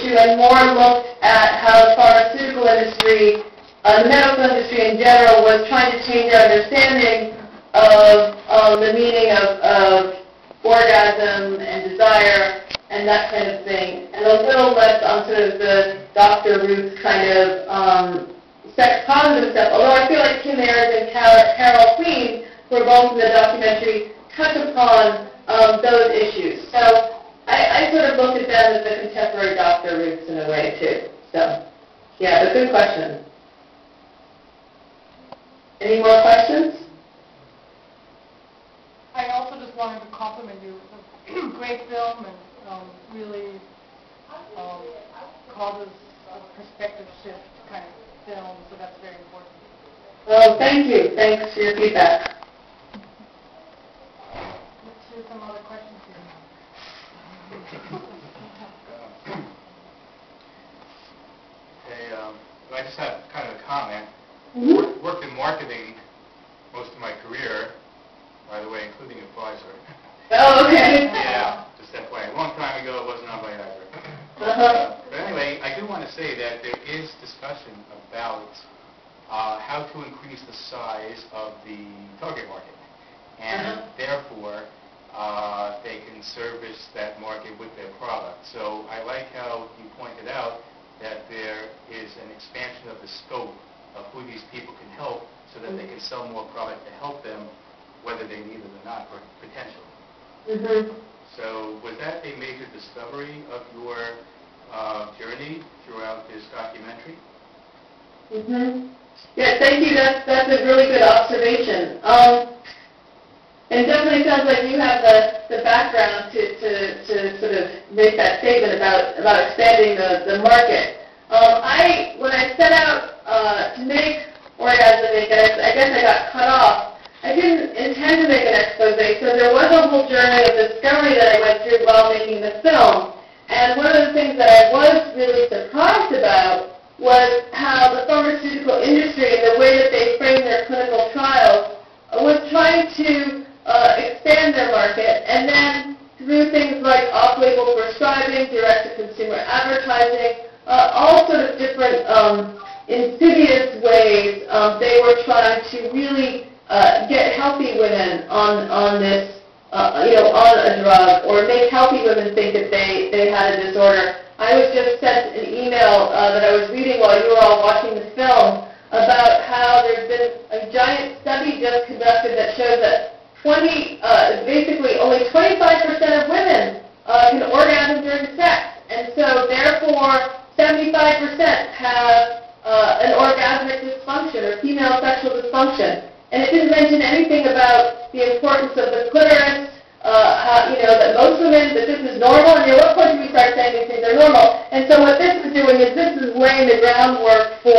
issue and more looked at how the pharmaceutical industry, the medical industry in general, was trying to change our understanding of the meaning of orgasm and desire and that kind of thing, and a little less on sort of the Dr. Ruth's kind of sex positive stuff, although I feel like Kim Ayers and Carol Queen, who are both in the documentary, touch upon those issues. So I sort of look at them as the contemporary Dr. Ruths in a way, too. So, yeah, but good question. Any more questions? I also just wanted to compliment you. It's a great film and really causes a perspective shift kind of film, so that's very important. Well, thank you. Thanks for your feedback. Let's hear some other questions here. Hey, I just had kind of a comment. Mm-hmm. Worked in marketing most of my career, by the way, including at Pfizer. Oh, okay. Yeah, just that way. A long time ago, it wasn't on Viagra. But anyway, I do want to say that there is discussion about how to increase the size of the target market, and therefore they can service that market with their product. So I like how you pointed out that there is an expansion of the scope of who these people can help so that they can sell more product to help them, whether they need it or not, or potentially. Mm-hmm. So was that a major discovery of your journey throughout this documentary? Mm-hmm. Yeah, thank you. That's a really good observation. And it definitely sounds like you have the background to sort of make that statement about expanding the market. When I set out to make Orgasm, I guess I got cut off. I didn't intend to make an expose, so there was a whole journey of discovery that I went through while making the film. And one of the things that I was really surprised about was how the pharmaceutical industry and the way that they framed their clinical trials was trying to expand their market, and then through things like off-label prescribing, direct-to-consumer advertising, all sort of different insidious ways, they were trying to really get healthy women on this, on a drug, or make healthy women think that they had a disorder. I was just sent an email that I was reading while you were all watching the film about how there's been a giant study just conducted that shows that basically only 25% of women can orgasm during sex, and so therefore 75% have an orgasmic dysfunction or female sexual dysfunction. And it didn't mention anything about the importance of the clitoris, that most women, that this is normal, and at what point do we start saying these things are normal? And so what this is doing is this is laying the groundwork for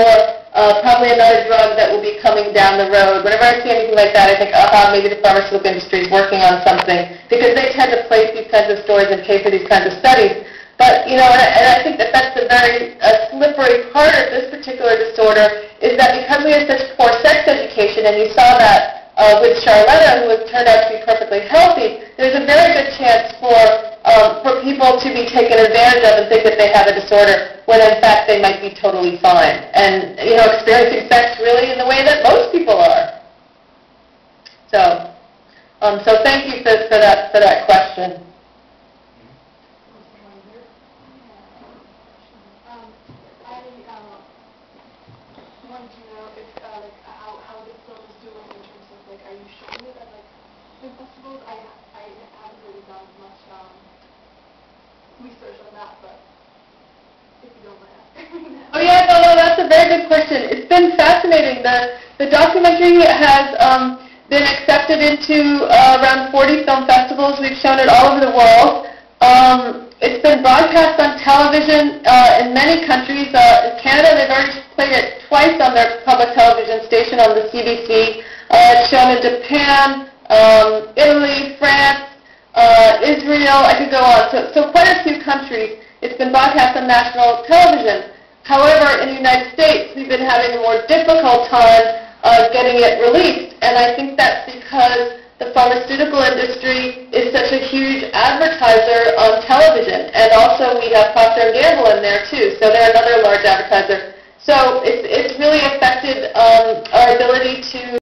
probably another drug that will be coming down the road. Whenever I see anything like that, I think, maybe the pharmaceutical industry is working on something, because they tend to place these kinds of stories and pay for these kinds of studies. But, and I think that that's a very slippery part of this particular disorder, is that because we have such poor sex education, and you saw that with Charlotta, who has turned out to be perfectly healthy, there's a very good chance for people to be taken advantage of and think that they have a disorder, when in fact they might be totally fine, and, experiencing sex really in the way that most people are. So thank you for that question. Research on that, but if you don't mind. Oh yeah, no, that's a very good question. It's been fascinating. The documentary has been accepted into around 40 film festivals. We've shown it all over the world. It's been broadcast on television in many countries. In Canada, they've already played it twice on their public television station on the CBC. It's shown in Japan, Italy, France, Israel, I could go on. So quite a few countries, it's been broadcast on national television. However, in the United States, we've been having a more difficult time getting it released, and I think that's because the pharmaceutical industry is such a huge advertiser on television, and also we have Procter & Gamble in there appetizer. So it's really affected our ability to